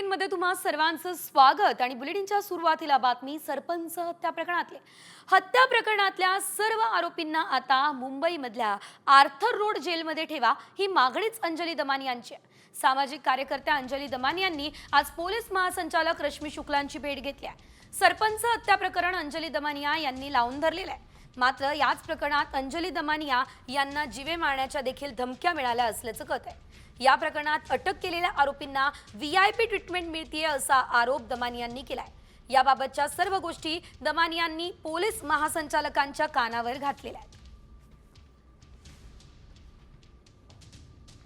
बुलेटिनमध्ये तुम्हा सर्वांचं स्वागत आणि बुलेटिनच्या सुरुवातीला बातमी सरपंच हत्या प्रकरणातल्या सर्व आरोपींना आता मुंबईमधल्या आर्थर रोड जेलमध्ये ठेवा ही मागणीच अंजली दमानी यांची आहे। सामाजिक कार्यकर्त्या अंजली दमानी यांनी आज पोलीस महासंचालक रश्मी शुक्लांची भेट घेतली आहे। सरपंच हत्या प्रकरण अंजली दमानिया यांनी लावून धरलेले आहे। मात्र याच प्रकरणात अंजली दमानिया यांना जीवे मारण्याच्या देखील धमक्या मिळाल्या असल्याचं कळत आहे। या प्रकरणात अटक केलेल्या आरोपींना व्हीआयपी ट्रीटमेंट मिळते असा आरोप दमानियांनी केलाय। याबाबतच्या सर्व गोष्टी दमानियांनी पोलीस महासंचालकांच्या कानावर घातलेल्या आहेत।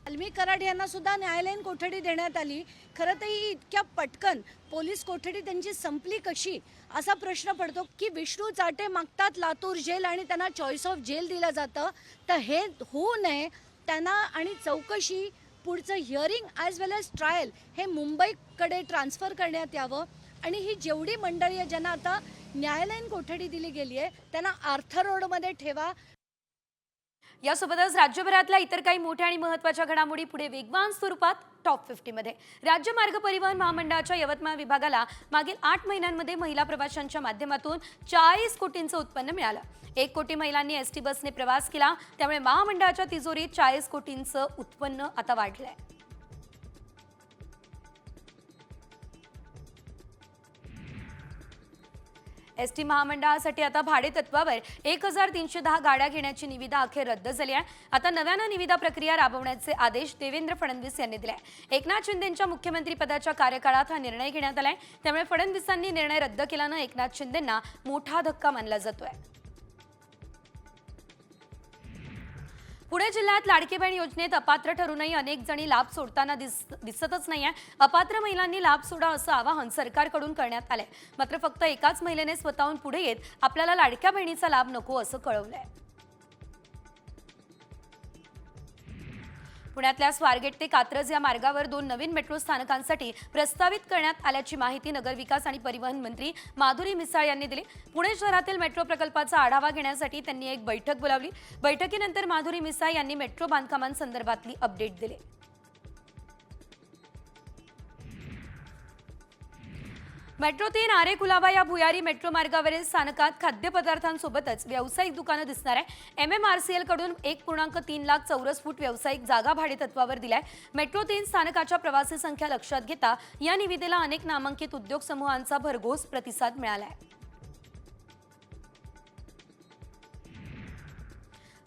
वाल्मी कराड यांना सुद्धा न्यायालयीन कोठडी देण्यात आली। खरं तर ही इतक्या पटकन पोलीस कोठडी त्यांची संपली कशी असा प्रश्न पडतो की विष्णू चाटे मागतात लातूर जेल आणि त्यांना चॉईस ऑफ जेल दिलं जातं। तर हे होऊ नये त्यांना आणि चौकशी पुढचं हिअरिंग ॲज वेल एज ट्रायल हे मुंबईकडे ट्रान्सफर करण्यात यावं आणि ही जेवढी मंडळी आहे ज्यांना आता न्यायालयीन कोठडी दिली गेली आहे त्यांना आर्थर रोडमध्ये ठेवा। यासोबतच राज्यभरातल्या इतर काही मोठ्या आणि महत्त्वाच्या घडामोडी पुढे वेगवान स्वरूपात टॉप 50 मध्ये। राज्य मार्ग परिवहन महामंडळाच्या यवतमाळ विभागाला मागील 8 महिन्यांमध्ये महिला प्रवाशांच्या माध्यमातून 40 कोटींचं उत्पन्न मिळालं। 1 कोटी महिलांनी एसटी बसने प्रवास केला, त्यामुळे महामंडळाच्या तिजोरीत 40 कोटींचं उत्पन्न आता वाढलंय। एसटी महामंडळासाठी आता भाडे तत्वावर 1310 गाड्या घेण्याची निविदा अखेर रद्द झाली आहे। आता नव्यानं निविदा प्रक्रिया राबवण्याचे आदेश देवेंद्र फडणवीस यांनी दिले आहेत। एकनाथ शिंदेंच्या मुख्यमंत्री पदाच्या कार्यकाळात हा निर्णय घेण्यात आलाय, त्यामुळे फडणवीसांनी निर्णय रद्द केल्यानं एकनाथ शिंदेंना मोठा धक्का मानला जातोय। पुणे जिल्ह्यात लाडकी बहीण योजनेत अपात्र ठरूनही अनेक जणी लाभ सोडताना दिसतच नाहीये। अपात्र महिलांनी लाभ सोडा असं आवाहन सरकारकडून करण्यात आलंय। मात्र फक्त एकाच महिलेने स्वतःहून पुढे येत आपल्याला लाडक्या बहिणीचा लाभ नको असं कळवलंय। पुण्यातल्या स्वारगेट ते कात्रज या मार्गावर 2 नवीन मेट्रो स्थानकांसाठी प्रस्तावित करण्यात आल्याची माहिती नगरविकास आणि परिवहन मंत्री माधुरी मिसाळ यांनी दिली। पुणे शहरातील मेट्रो प्रकल्पाचा आढावा घेण्यासाठी त्यांनी एक बैठक बोलावली। बैठकीनंतर माधुरी मिसाळ यांनी मेट्रो बांधकामांसंदर्भातली अपडेट दिली। मेट्रो 3 आरे कुलाबा या भुयारी मेट्रो मार्गावरील स्थानकात खाद्यपदार्थांसोबतच व्यावसायिक दुकानं दिसणार आहे। MMRCL कडून 1.3 लाख चौरस फूट व्यावसायिक जागा भाडेतत्वावर दिलाय। मेट्रो 3 स्थानकाच्या प्रवासी संख्या लक्षात घेता या निविदेला अनेक नामांकित उद्योग समूहांचा भरघोस प्रतिसाद मिळालाय।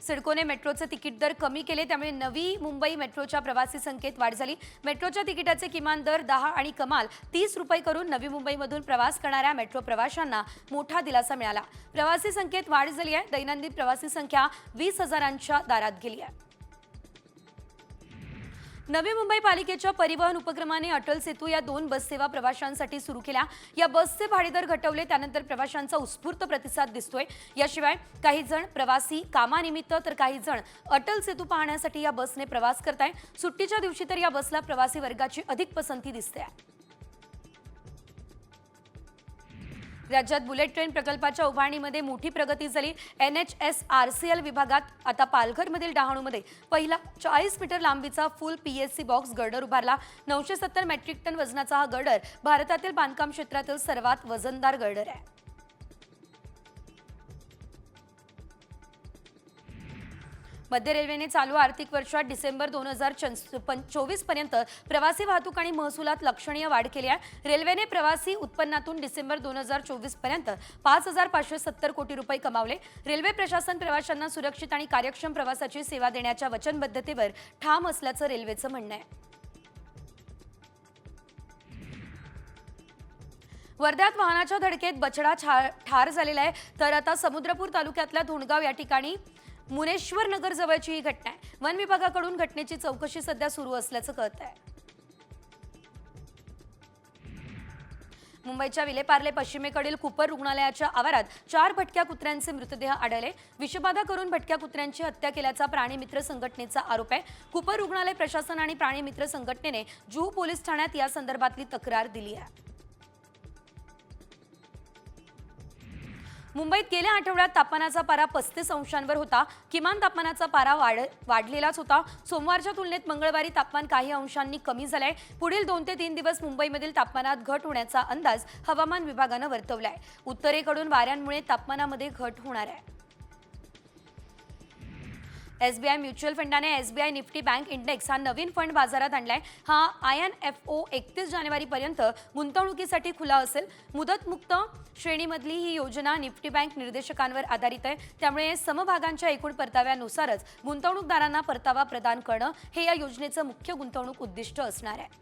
सिडकोने मेट्रोचे तिकीट दर कमी केले, त्यामुळे नवी मुंबई मेट्रोच्या प्रवासी संख्येत वाढ झाली। मेट्रोच्या तिकिटाचे किमान दर 10 आणि कमाल 30 रुपये करून नवी मुंबईमधून प्रवास करणाऱ्या मेट्रो प्रवाशांना मोठा दिलासा मिळाला। प्रवासी संख्येत वाढ झाली आहे। दैनंदिन प्रवासी संख्या 20,000च्या दारात गेली आहे। नवी मुंबई पालिकेच्या परिवहन उपक्रमाने अटल सेतू या 2 बस सेवा प्रवाशांसाठी सुरू केल्या। या बसचे भाडेदर घटवले, त्यानंतर प्रवाशांचा उत्स्फूर्त प्रतिसाद दिसतोय। याशिवाय काही जण प्रवासी कामानिमित्त तर काही जण अटल सेतू पाहण्यासाठी या बसने प्रवास करताय। सुट्टीच्या दिवशी तर या बसला प्रवासी वर्गाची अधिक पसंती दिसते। राज्यात बुलेट ट्रेन प्रकल्पाच्या उभारणीमध्ये मोठी प्रगती झाली। NHSRCL विभागात आता पालघरमधील डहाणूमध्ये पहिला 40 मीटर लांबीचा फुल PSC बॉक्स गर्डर उभारला। 970 मेट्रिक टन वजनाचा हा गर्डर भारतातील बांधकाम क्षेत्रातील सर्वात वजनदार गर्डर आहे। मध्य रेल्वेने चालू आर्थिक वर्षात डिसेंबर 2024 पर्यंत प्रवासी वाहतूक आणि महसुलात लक्षणीय वाढ केली आहे। रेल्वेने प्रवासी उत्पन्नातून डिसेंबर 2024 पर्यंत 5,570 कोटी रुपये कमावले। रेल्वे प्रशासन प्रवाशांना सुरक्षित आणि कार्यक्षम प्रवासाची सेवा देण्याच्या वचनबद्धतेवर ठाम असल्याचं रेल्वेचं म्हणणं आहे। वर्ध्यात वाहनाच्या धडकेत बछडा ठार झालेला आहे, तर आता समुद्रपूर तालुक्यातल्या धोंडगाव या ठिकाणी मुनेश्वर नगर जवळची ही घटना आहे। वन विभागाकडून घटनेची चौकशी सध्या सुरू असल्याचं कळत आहे। मुंबईच्या विलेपार्ले पश्चिमेकडील कुपर रुग्णालयाच्या आवारात 4 भटक्या कुत्र्यांचे मृतदेह आढळले। विषबाधा करून भटक्या कुत्र्यांची हत्या केल्याचा प्राणीमित्र संघटनेचा आरोप आहे। कुपर रुग्णालय प्रशासन आणि प्राणीमित्र संघटनेने जुहू पोलीस ठाण्यात या संदर्भातली तक्रार दिली आहे। मुंबईत गेल्या आठवड्यात तापमानाचा पारा 35 अंशांवर होता. किमान तापमानाचा पारा वाढलेलाच होता. सोमवारच्या तुलनेत मंगळवारी तापमान काही अंशांनी कमी झालंय. पुढील 2 ते 3 दिवस मुंबईमधील तापमानात घट होण्याचा अंदाज हवामान विभागानं वर्तवलाय. उत्तरेकडून वाऱ्यांमुळे तापमानामध्ये घट होणार आहे. एसबीआय म्युच्युअल फंडाने एसबीआय निफ्टी बँक इंडेक्स हा नवीन फंड बाजारात आणलाय. हा INFO 31 जानेवारीपर्यंत गुंतवणुकीसाठी खुला असेल. मुदतमुक्त श्रेणीमधली ही योजना निफ्टी बँक निर्देशकांवर आधारित आहे. त्यामुळे समभागांच्या एकूण परताव्यानुसारच गुंतवणूकदारांना परतावा प्रदान करणं हे या योजनेचं मुख्य गुंतवणूक उद्दिष्ट असणार आहे.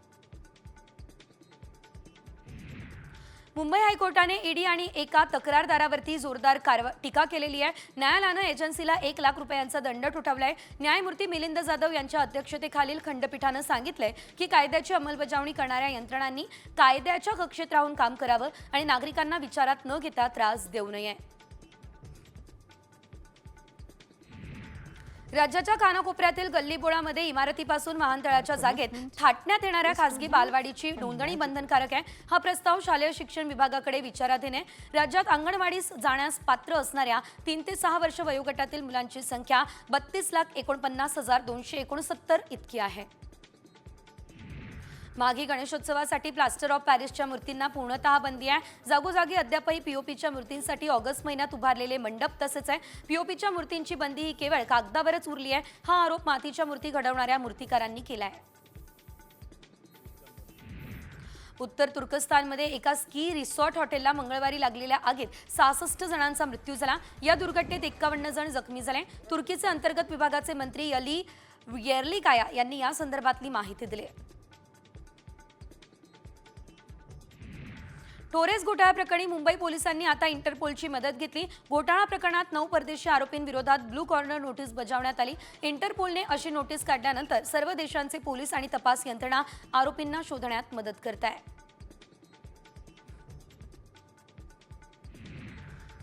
मुंबई हायकोर्टाने ईडी आणि एका तक्रारदारावरती जोरदार टीका केलेली आहे. न्यायालयानं एजन्सीला 1 लाख रुपयांचा दंड ठोठावलाय. न्यायमूर्ती मिलिंद जाधव यांच्या अध्यक्षतेखालील खंडपीठानं सांगितलंय की कायद्याची अंमलबजावणी करणाऱ्या यंत्रणांनी कायद्याच्या कक्षेत राहून काम करावं आणि नागरिकांना विचारात न घेता त्रास देऊ नये. राज्याच्या कानाकोपऱ्यातील गल्लीबोळामध्ये इमारतीपासून वाहनतळाच्या जागेत थाटण्यात येणाऱ्या खासगी बालवाडीची नोंदणी बंधनकारक आहे. हा प्रस्ताव शालेय शिक्षण विभागाकडे विचाराधीन आहे. राज्यात अंगणवाडीस जाण्यास पात्र असणाऱ्या 3 ते 6 वर्ष वयोगटातील मुलांची संख्या 32,49,269 इतकी आहे. माघी गणेशोत्सवासाठी प्लास्टर ऑफ पॅरिसच्या मूर्तींना पूर्णतः बंदी आहे. जागोजागी अद्यापही पीओपीच्या मूर्तींसाठी ऑगस्ट महिन्यात उभारलेले मंडप तसेच आहे. पीओपीच्या मूर्तींची बंदी ही केवळ कागदावरच उरली आहे. हा आरोप मातीच्या मूर्ती घडवणाऱ्या मूर्तिकारांनी केला आहे. उत्तर तुर्कस्तानमध्ये एका स्की रिसॉर्ट हॉटेलला मंगळवारी लागलेल्या आगीत 66 जणांचा मृत्यू झाला. या दुर्घटनेत 51 जण जखमी झाले. तुर्कीचे अंतर्गत विभागाचे मंत्री अली येर्लिकाया यांनी या संदर्भातली माहिती दिली. टोरेस घोटाळा प्रकरणी मुंबई पोलिसांनी आता इंटरपोलची मदत घेतली. घोटाळा प्रकरणात 9 परदेशी आरोपींविरोधात ब्लू कॉर्नर नोटीस बजावण्यात आली. इंटरपोलने अशी नोटीस काढल्यानंतर सर्व देशांचे पोलीस आणि तपास यंत्रणा आरोपींना शोधण्यात मदत करत आहे.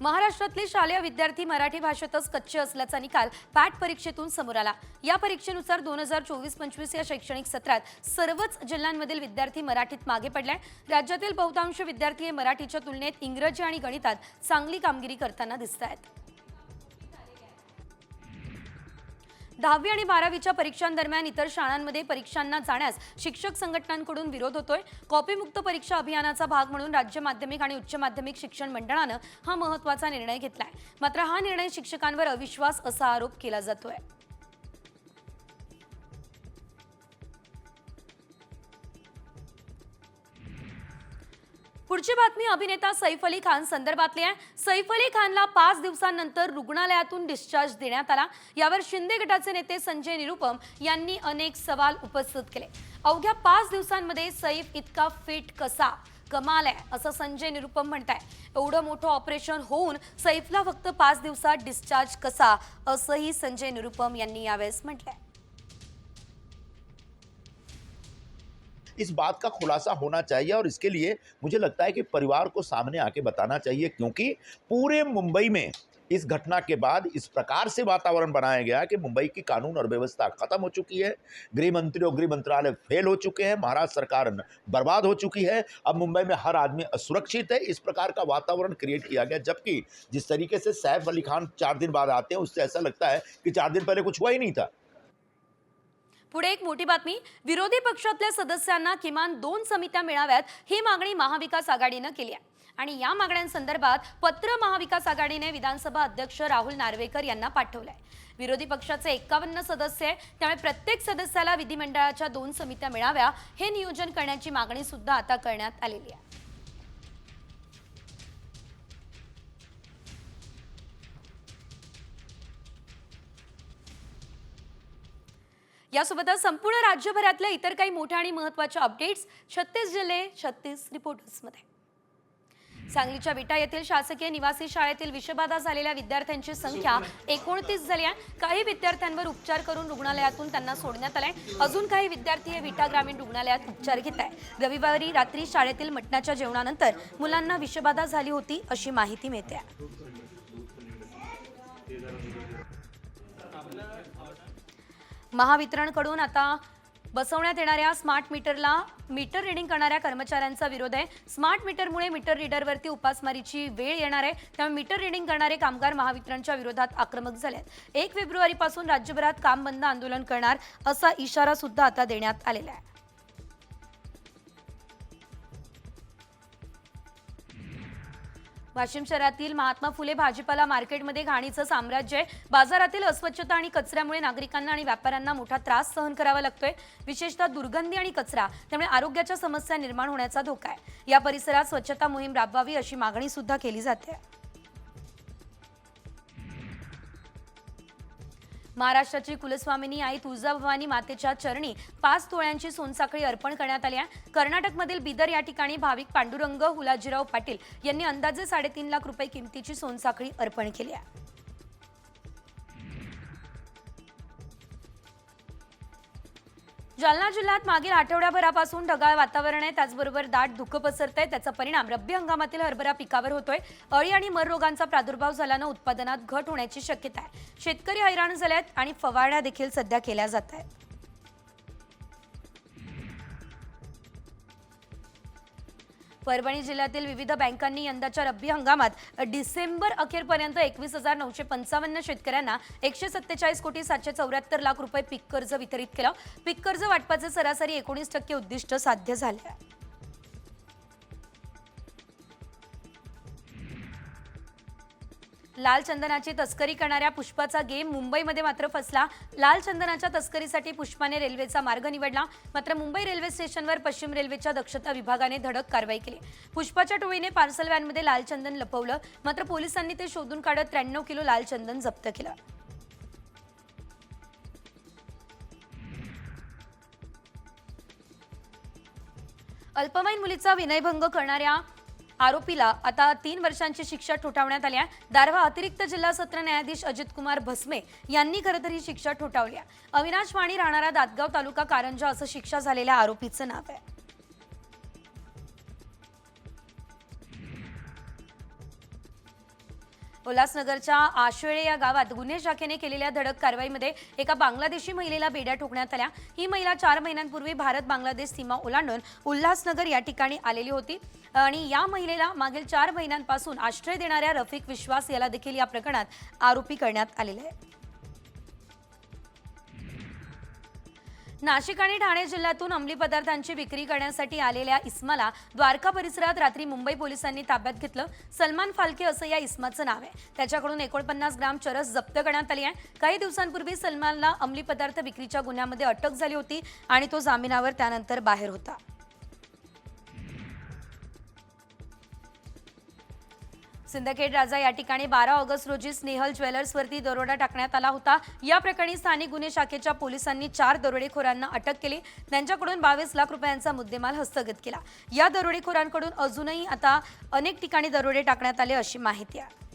महाराष्ट्रातले शालेय विद्यार्थी मराठी भाषेतच कच्चे असल्याचा निकाल पॅट परीक्षेतून समोर आला. या परीक्षेनुसार 2024-25 या शैक्षणिक सत्रात सर्वच जिल्ह्यांमधील विद्यार्थी मराठीत मागे पडले. राज्यातील बहुतांश विद्यार्थी हे मराठीच्या तुलनेत इंग्रजी आणि गणितात चांगली कामगिरी करताना दिसत आहेत. 10वी आणि 12वीच्या परीक्षांदरम्यान इतर शाळांमध्ये परीक्षांना जाण्यास शिक्षक संघटनांकडून विरोध होतोय. कॉपीमुक्त परीक्षा अभियानाचा भाग म्हणून राज्य माध्यमिक आणि उच्च माध्यमिक शिक्षण मंडळानं हा महत्त्वाचा निर्णय घेतलाय. मात्र हा निर्णय शिक्षकांवर अविश्वास असा आरोप केला जातोय. पुढची बातमी अभिनेता सैफ अली खान संदर्भातली आहे. सैफ अली खानला 5 दिवसांनंतर रुग्णालयातून डिस्चार्ज देण्यात आला. यावर शिंदे गटाचे नेते संजय निरुपम यांनी अनेक सवाल उपस्थित केले. अवघ्या 5 दिवसांमध्ये सैफ इतका फिट कसा? कमाल आहे असं संजय निरुपम म्हणताय. एवढं मोठं ऑपरेशन होऊन सैफला फक्त 5 दिवसात डिस्चार्ज कसा असंही संजय निरुपम यांनी यावेळेस म्हटलंय. इस बात का खुलासा होना चाहिए और इसके लिए मुझे लगता है कि परिवार को सामने आके बताना चाहिए, क्योंकि पूरे मुंबई में इस घटना के बाद इस प्रकार से वातावरण बनाया गया कि मुंबई की कानून और व्यवस्था खत्म हो चुकी है. गृह मंत्री और गृह मंत्रालय फेल हो चुके हैं. महाराष्ट्र सरकार बर्बाद हो चुकी है. अब मुंबई में हर आदमी असुरक्षित है. इस प्रकार का वातावरण क्रिएट किया गया, जबकि जिस तरीके से सैफ अली खान 4 दिन बाद आते हैं उससे ऐसा लगता है कि 4 दिन पहले कुछ हुआ ही नहीं था. पुढे एक मोठी बातमी. विरोधी पक्षातल्या सदस्यांना किमान 2 समित्या मिळाव्यात ही मागणी महाविकास आघाडीनं केली आहे. आणि या मागण्यांसंदर्भात पत्र महाविकास आघाडीने विधानसभा अध्यक्ष राहुल नार्वेकर यांना पाठवलंय. विरोधी पक्षाचे 51 सदस्य आहे, त्यामुळे प्रत्येक सदस्याला विधिमंडळाच्या 2 समित्या मिळाव्या हे नियोजन करण्याची मागणी सुद्धा आता करण्यात आलेली आहे. यासोबतच संपूर्ण राज्यभरातल्या इतर काही मोठ्या आणि महत्त्वाच्या अपडेट्स 36 जिल्हे 36 रिपोर्टर्समध्ये. सांगलीच्या विटा येथील शासकीय निवासी शाळेतील विषबाधा झालेल्या विद्यार्थ्यांची संख्या 29 झाली आहे. काही विद्यार्थ्यांवर उपचार करून रुग्णालयातून त्यांना सोडण्यात आलंय. अजून काही विद्यार्थी हे विटा ग्रामीण रुग्णालयात उपचार घेत आहेत. रविवारी रात्री शाळेतील मटणाच्या जेवणानंतर मुलांना विषबाधा झाली होती अशी माहिती मिळते. महावितरणकडून आता बसवण्यात येणाऱ्या स्मार्ट मीटरला मीटर रिडिंग करणाऱ्या कर्मचाऱ्यांचा विरोध आहे। स्मार्ट मीटरमुळे मीटर रीडरवरती उपासमारीची वेळ येणार आहे, त्यामुळे मीटर रिडिंग करणारे कामगार महावितरणच्या विरोधात आक्रमक झाले आहेत। 1 फेब्रुवारीपासून राज्यभरात काम बंद आंदोलन करणार असा इशारा सुद्धा आता देण्यात आलेला आहे। वाशिम शहरातील महात्मा फुले भाजीपाला मार्केटमध्ये घाणीचं साम्राज्य आहे। बाजारातील अस्वच्छता आणि कचऱ्यामुळे नागरिकांना आणि व्यापाऱ्यांना मोठा त्रास सहन करावा लागतोय। विशेषतः दुर्गंधी आणि कचरा, त्यामुळे आरोग्याच्या समस्या निर्माण होण्याचा धोका आहे। या परिसरात स्वच्छता मोहीम राबवावी अशी मागणी सुद्धा केली जाते। महाराष्ट्राची कुलस्वामिनी आई तुळजाभवानी मातेच्या चरणी 5 तोळ्यांची सोनसाखळी अर्पण करण्यात आली आहे। कर्नाटकमधील बिदर या ठिकाणी भाविक पांडुरंग हुलाजीराव पाटील यांनी अंदाजे 3.5 लाख रुपये किमतीची सोनसाखळी अर्पण केली आहे। जालना जिल्ह्यात मागील आठवड्याभरापासून ढगाळ वातावरण आहे, त्याचबरोबर दाट धुकं पसरतंय। त्याचा परिणाम रब्बी हंगामातील हरभरा पिकावर होतोय। अळी आणि मर रोगांचा प्रादुर्भाव झाल्यानं उत्पादनात घट होण्याची शक्यता आहे। शेतकरी हैराण झाले आहेत आणि फवारण्या देखील सध्या केल्या जात आहेत। परभणी जिल्ह्यातील विविध बँकांनी यंदाच्या रब्बी हंगामात डिसेंबर अखेरपर्यंत 21,955 शेतकऱ्यांना 147,774 लाख रुपये पीक कर्ज वितरित केलं। पीक कर्ज वाटपाचे सरासरी 19% उद्दिष्ट साध्य झाले आहे। लाल चंदनाची तस्करी करणाऱ्या पुष्पाचा गेम मुंबईमध्ये मात्र फसला। लाल चंदनाच्या तस्करीसाठी पुष्पाने रेल्वेचा मार्ग निवडला, मात्र मुंबई रेल्वे स्टेशनवर पश्चिम रेल्वेच्या दक्षता विभागाने धडक कारवाई केली। पुष्पाच्या टोळीने पार्सल व्हॅनमध्ये लाल चंदन लपवलं, मात्र पोलिसांनी ते शोधून काढत 93 किलो लाल चंदन जप्त केलं। अल्पवयीन मुलीचा विनयभंग करणाऱ्या आरोपीला आता 3 वर्षांची शिक्षा ठोठावण्यात आली आहे। दारव्हा अतिरिक्त जिल्हा सत्र न्यायाधीश अजित कुमार भस्मे यांनी खरं तर ही शिक्षा ठोठावली आहे। अविनाश वाणी राहणारा दातगाव तालुका कारंजा असं शिक्षा झालेल्या आरोपीचं नाव आहे। उल्हासनगरच्या आशेळे या गावात गुन्हे शाखेने केलेल्या धडक कारवाईमध्ये एका बांगलादेशी महिलेला बेड्या ठोकण्यात आल्या। ही महिला 4 महिन्यांपूर्वी भारत बांगलादेश सीमा ओलांडून उल्हासनगर या ठिकाणी आलेली होती आणि या महिलेला मागील 4 महिन्यांपासून आश्रय देणाऱ्या रफिक विश्वास याला देखील या प्रकरणात आरोपी करण्यात आलेले आहे। नाशिक आणि ठाणे जिल्ह्यातून अंमली पदार्थांची विक्री करण्यासाठी आलेल्या इस्माला द्वारका परिसरात रात्री मुंबई पोलिसांनी ताब्यात घेतलं। सलमान फाल्के असं या इस्माचं नाव आहे। त्याच्याकडून 49 ग्राम चरस जप्त करण्यात आली आहे। काही दिवसांपूर्वी सलमानला अंमली पदार्थ विक्रीच्या गुन्ह्यामध्ये अटक झाली होती आणि तो जामिनावर त्यानंतर बाहेर होता। सिंदखेड राजा या ठिकाणी 12 ऑगस्ट रोजी स्नेहल ज्वेलर्सवरती दरोडा टाकण्यात आला होता। या प्रकरणी स्थानिक गुन्हे शाखेच्या पोलिसांनी 4 दरोडेखोरांना अटक केली। त्यांच्याकडून 22 लाख रुपयांचा मुद्देमाल हस्तगत केला। या दरोडेखोरांकडून अजूनही आता अनेक ठिकाणी दरोडे टाकण्यात आले अशी माहिती आहे।